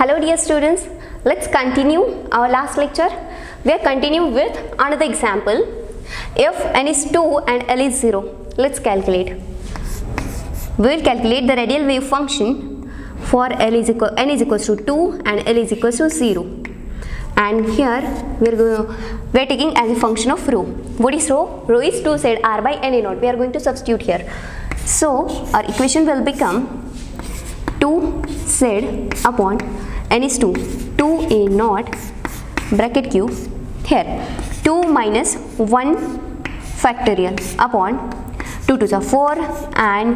Hello dear students, let's continue our last lecture. We are continuing with another example. If n is 2 and L is 0, let's calculate. We will calculate the radial wave function for n is equals to 2 and L is equals to 0. And here we are taking as a function of rho. What is rho? Rho is 2 Z R by n A naught. We are going to substitute here. So our equation will become 2Z upon n is 2 A naught bracket cube. Here 2 minus 1 factorial upon 2 to the 4 and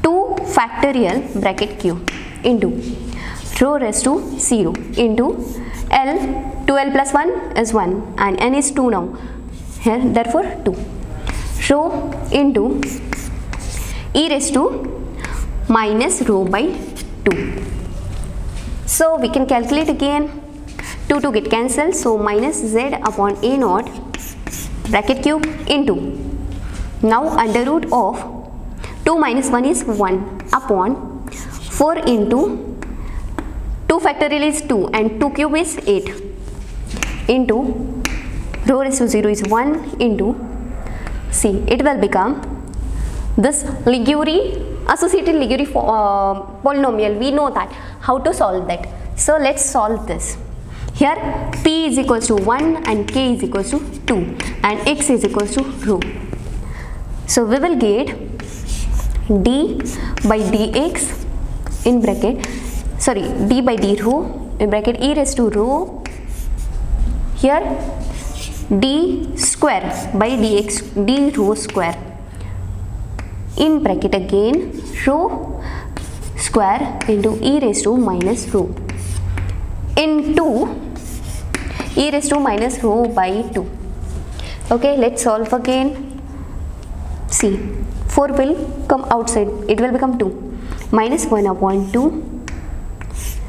2 factorial bracket cube into rho raised to 0 into L. 2L plus 1 is 1 and n is 2 now. Here therefore 2. Rho into e raised to minus rho by 2. So we can calculate again. 2 get cancelled, so minus z upon a naught bracket cube into, now under root of 2 minus 1 is 1 upon 4 into 2 factorial is 2 and 2 cube is 8 into rho raised to 0 is 1 into, see, it will become this Liguri, associated Liguri polynomial. We know that how to solve that. So let's solve this. Here p is equals to 1 and k is equals to 2 and x is equals to rho. So we will get d by dx in bracket, sorry, d by d rho in bracket e raised to rho, here d square by dx d rho square in bracket again rho square into e raised to minus rho into e raised to minus rho by 2. Okay, let's solve again. See, 4 will come outside, it will become 2 minus 1 upon 2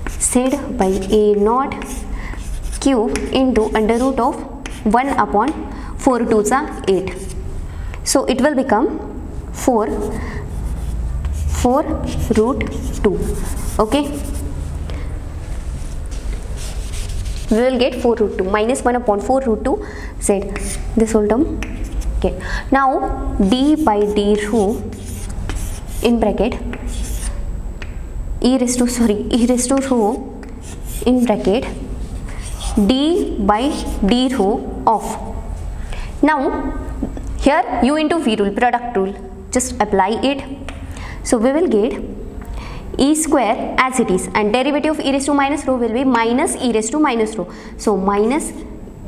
z by a naught cube into under root of 1 upon 4 2s are 8. So it will become 4 root 2. Okay, we will get 4 root 2 minus 1 upon 4 root 2 z, this whole term. Okay, now d by d rho in bracket e raised to rho in bracket d by d rho of, now here u into v rule, product rule, just apply it. So we will get e square as it is and derivative of e raised to minus rho will be minus e raised to minus rho. So minus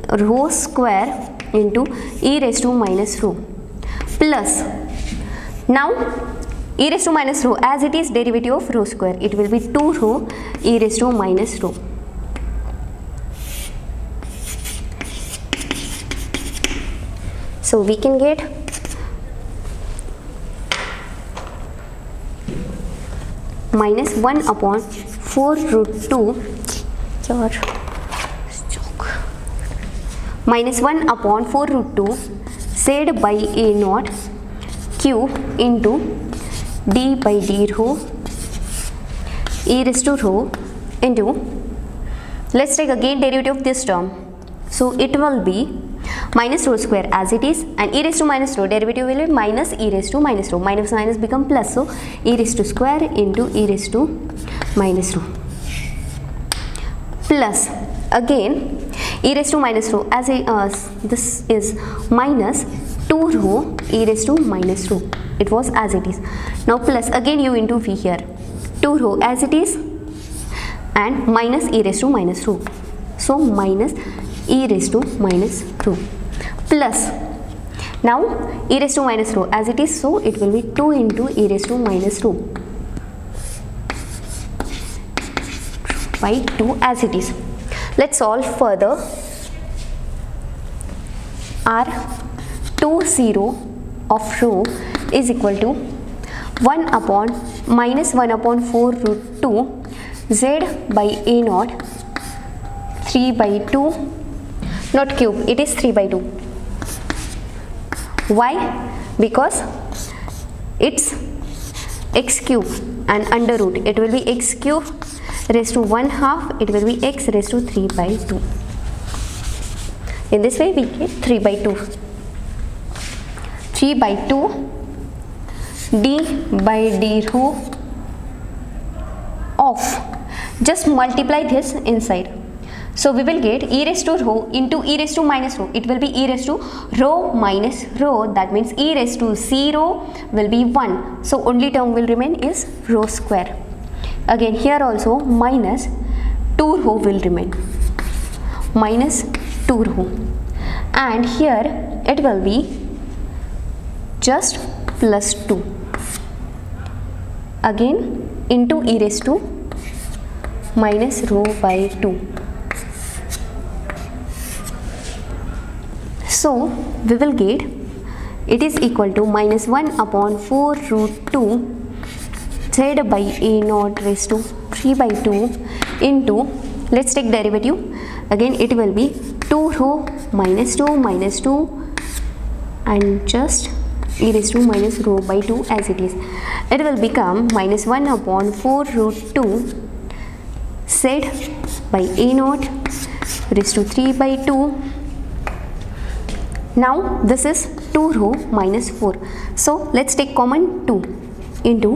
rho square into e raised to minus rho plus, now e raised to minus rho as it is derivative of rho square, it will be 2 rho e raised to minus rho. So we can get minus 1 upon 4 root 2 minus 1 upon 4 root 2 z by a naught cube into d by d rho e raised to rho into, let's take again derivative of this term. So it will be minus rho square as it is and e raised to minus rho derivative will be minus e raised to minus rho, minus minus become plus, so e raised to square into e raised to minus rho plus again e raised to minus rho as this is minus 2 rho e raised to minus rho, it was as it is, now plus again u into v here, 2 rho as it is and minus e raised to minus rho, so minus e raised to minus rho plus, now e raised to minus rho as it is, so it will be 2 into e raised to minus rho by 2 as it is. Let's solve further. R20 of rho is equal to 1 upon minus 1 upon 4 root 2 z by a naught 3 by 2, not cube, it is 3 by 2. Why? Because it's x cube and under root, it will be x cube raised to 1/2, it will be x raised to 3/2. In this way we get 3/2. 3/2 d by d rho of, just multiply this inside. So we will get e raised to rho into e raised to minus rho. It will be e raised to rho minus rho. That means e raised to 0 will be 1. So only term will remain is rho square. Again here also minus 2 rho will remain. Minus 2 rho. And here it will be just plus 2. Again into e raised to minus rho by 2. So we will get it is equal to minus 1 upon 4 root 2 z by a naught raised to 3/2 into, let's take derivative. Again it will be 2 rho minus 2 and just e raised to minus rho by 2 as it is. It will become minus 1 upon 4 root 2 z by a naught raised to 3/2. Now this is 2 rho minus 4. So let's take common 2 into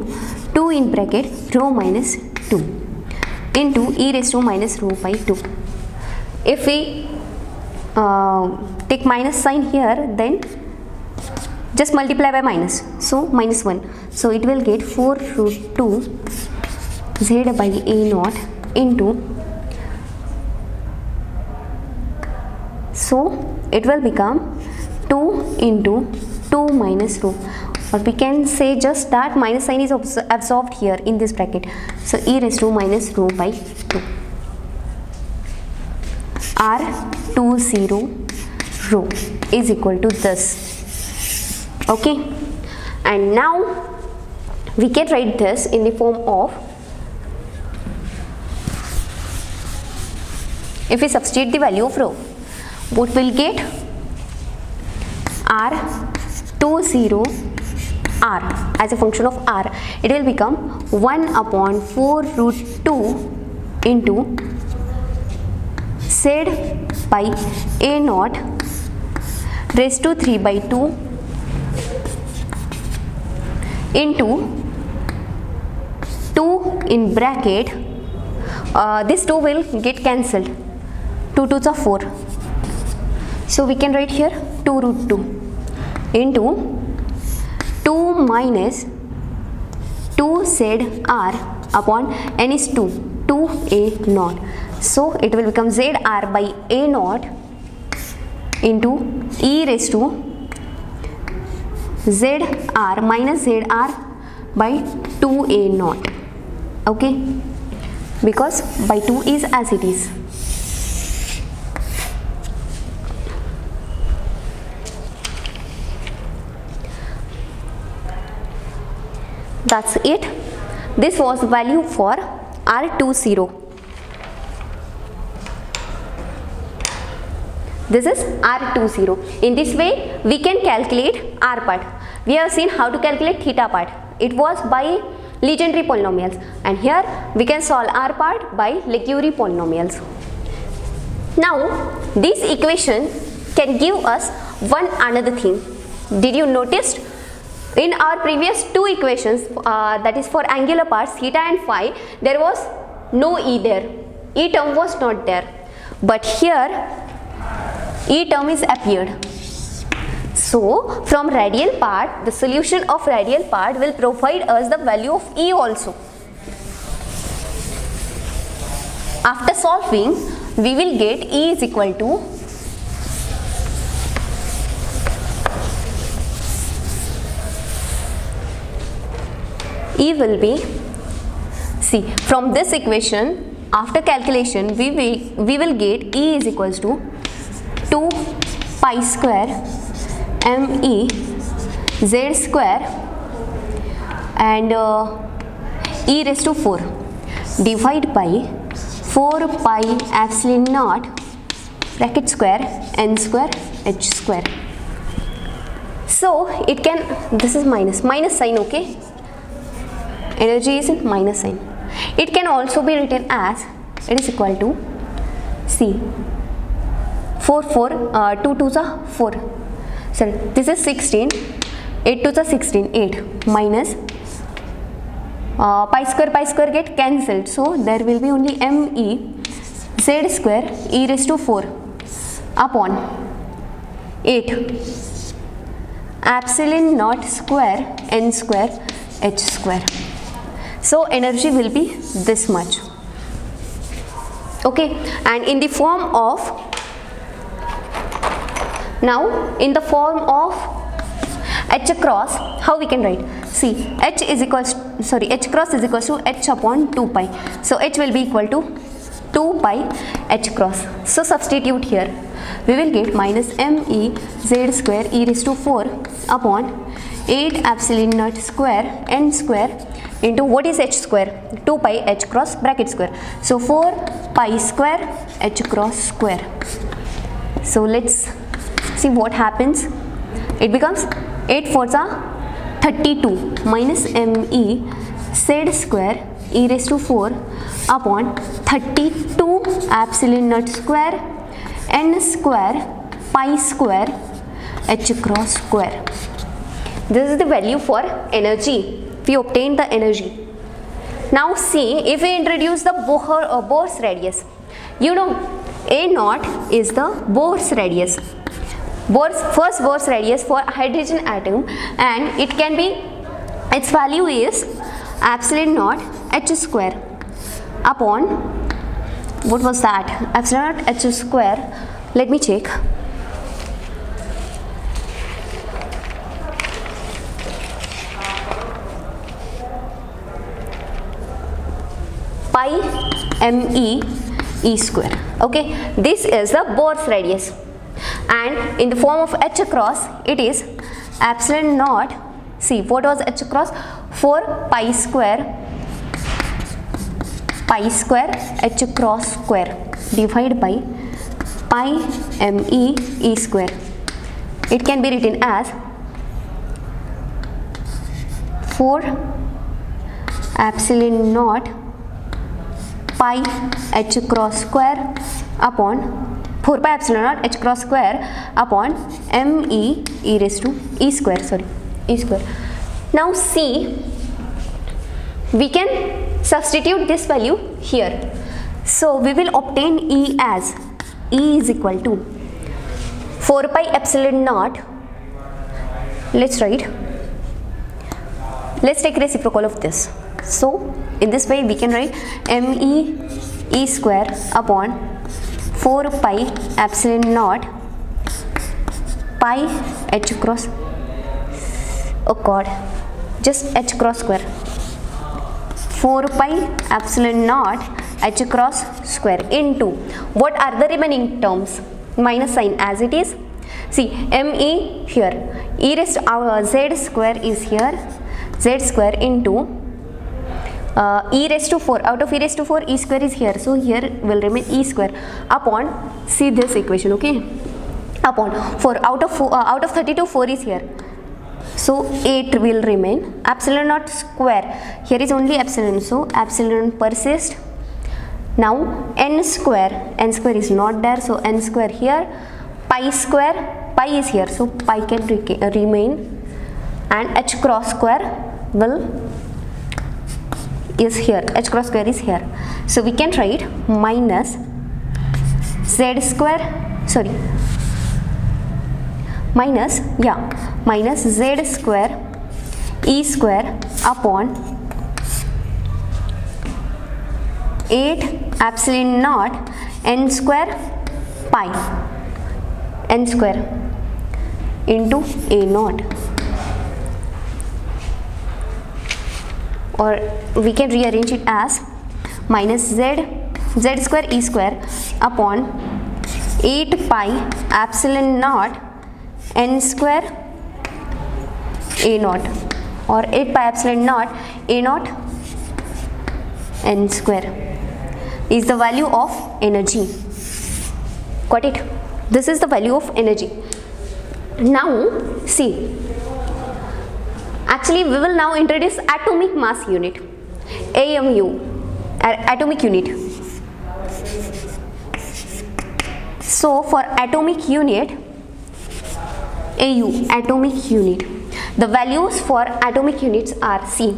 2 in bracket rho minus 2 into e raised to minus rho by 2. If we take minus sign here, then just multiply by minus. So minus 1. So it will get 4 root 2 z by a naught into, so it will become 2 into 2 minus rho, or we can say just that minus sign is absorbed here in this bracket. So e raised to minus rho by 2 R20 rho is equal to this. Okay, and now we can write this in the form of, if we substitute the value of rho, what we'll get? R20 r as a function of r, it will become 1 upon 4 root 2 into z by a naught raised to 3/2 into 2 in bracket, this 2 will get cancelled, 2 2s are 4, so we can write here 2 root 2 into 2 minus 2zr upon n is 2 a naught. So it will become zr by a naught into e raised to zr minus zr by 2a naught. Okay, because by 2 is as it is. That's it. This was value for R20. This is R20. In this way we can calculate R part. We have seen how to calculate theta part. It was by Legendre polynomials, and here we can solve R part by Legendre polynomials. Now this equation can give us one another thing. Did you notice? In our previous two equations, that is for angular parts theta and phi, there was no e there. E term was not there. But here e term is appeared. So from radial part, the solution of radial part will provide us the value of e also. After solving, we will get e is equal to e will be, see, from this equation after calculation we will get e is equals to 2 pi square me z square and e raised to 4 divided by 4 pi epsilon naught bracket square n square h square. So it can, this is minus sign, okay, energy is in minus sign. It can also be written as it is equal to C 4 2 2 are 4, sorry, this is 16, 8 2 are 16, 8 minus pi square get cancelled, so there will be only me z square e raised to 4 upon 8 epsilon naught square n square h square. So energy will be this much. Okay, and in the form of, now in the form of h cross, how we can write? See, h cross is equals to h upon 2 pi. So h will be equal to 2 pi h cross. So substitute here. We will get minus me z square e raised to 4 upon 8 epsilon naught square n square into what is h square? 2 pi h cross bracket square. So 4 pi square h cross square. So let's see what happens. It becomes 8 4s are 32 minus me z square e raised to 4 upon 32 epsilon naught square n square pi square h cross square. This is the value for energy. We obtained the energy. Now see, if we introduce the Bohr's radius, you know A naught is the Bohr's radius. First Bohr's radius for hydrogen atom, and it can be, its value is epsilon naught h square upon, what was that? Epsilon naught h square. Let me check. Pi me e square. Okay, this is the Bohr's radius, and in the form of h cross, it is epsilon naught. See, what was h cross? 4 pi square h cross square divided by pi me e square. It can be written as 4 epsilon naught pi h cross square upon 4 pi epsilon naught h cross square upon me e raised to e square, e square. Now see, we can substitute this value here. So we will obtain E as E is equal to 4 pi epsilon naught. Let's write. Let's take reciprocal of this. So in this way we can write me e square upon 4 pi epsilon naught pi h cross, oh god, just h cross square, 4 pi epsilon naught h cross square into, what are the remaining terms? Minus sign as it is. See, me here, e raised to z square is here, z square into e raised to 4, out of e raised to 4 e square is here, so here will remain e square upon, see this equation, okay, upon 4, out of 32 4 is here, so 8 will remain, epsilon naught square, here is only epsilon, so epsilon persists. Now n square is not there, so n square here, pi square, pi is here, so pi can remain, and h cross square is here, h cross square is here. So we can write minus z square, minus z square e square upon 8 epsilon naught n square pi n square into a naught, or we can rearrange it as minus z square e square upon 8 pi epsilon naught n square a naught, or 8 pi epsilon naught a naught n square is the value of energy. Got it? This is the value of energy. Now see, actually we will now introduce atomic mass unit. AMU, atomic unit. So for atomic unit, AU, atomic unit, the values for atomic units are C.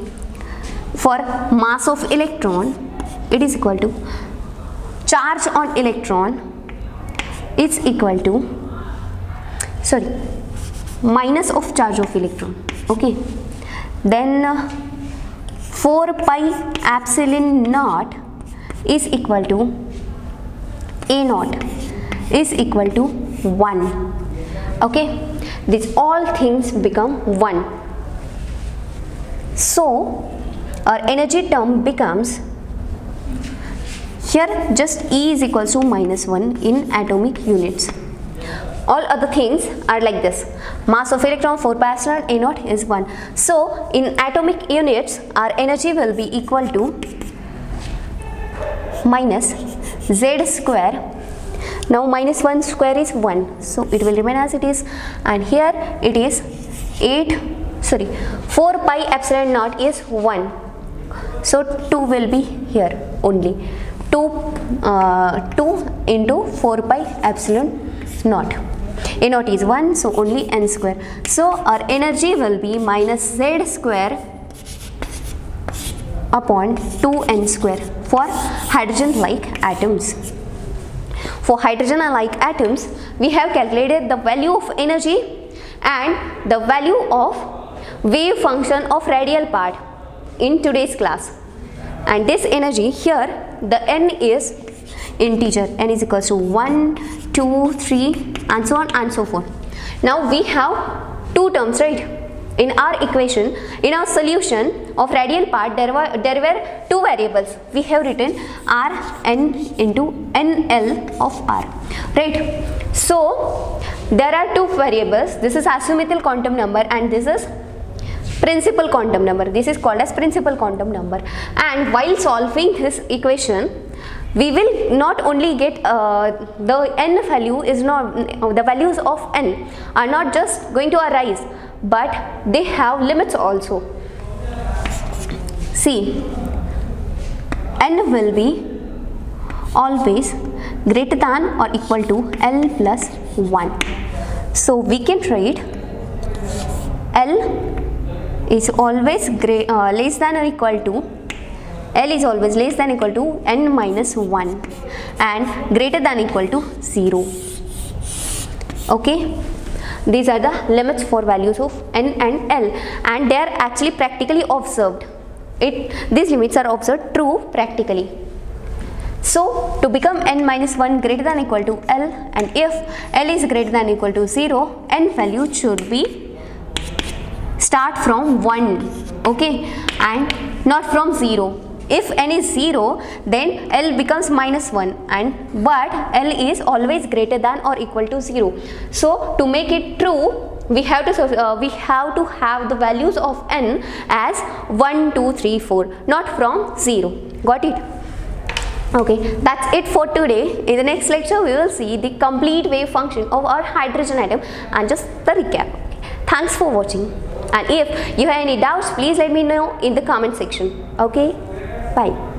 For mass of electron, it is equal to charge on electron is equal to, minus of charge of electron. Okay, then 4 pi epsilon naught is equal to A naught is equal to 1. Okay, these all things become 1. So our energy term becomes, here just E is equals to -1 in atomic units. All other things are like this. Mass of electron 4 pi epsilon A naught is 1. So in atomic units our energy will be equal to minus Z square. Now -1 square is 1, so it will remain as it is, and here it is 4 pi epsilon naught is 1. So 2 will be here only. 2 into 4 pi epsilon naught. A naught is 1, so only n square. So our energy will be minus Z square upon 2n square for hydrogen like atoms. For hydrogen like atoms, we have calculated the value of energy and the value of wave function of radial part in today's class. And this energy here, the n is integer, n is equals to 1, 2, 3 and so on and so forth. Now we have two terms, right? In our equation, in our solution of radial part, there were two variables. We have written Rn into NL of R, right? So there are two variables. This is azimuthal quantum number and this is principal quantum number. This is called as principal quantum number. And while solving this equation, we will not only get the n value is not, the values of n are not just going to arise, but they have limits also. See, n will be always greater than or equal to L plus 1. So we can write L is always less than or equal to, L is always less than or equal to n minus 1 and greater than or equal to 0. Okay, these are the limits for values of n and L, and they are actually practically observed. These limits are observed true practically. So to become n minus 1 greater than or equal to L, and if L is greater than or equal to 0, n value should be start from 1, okay, and not from 0. If n is 0, then L becomes minus 1, but L is always greater than or equal to 0. So to make it true, we have to have the values of n as 1, 2, 3, 4, not from 0. Got it? Okay, that's it for today. In the next lecture, we will see the complete wave function of our hydrogen atom and just the recap. Thanks for watching. And if you have any doubts, please let me know in the comment section. Okay, bye.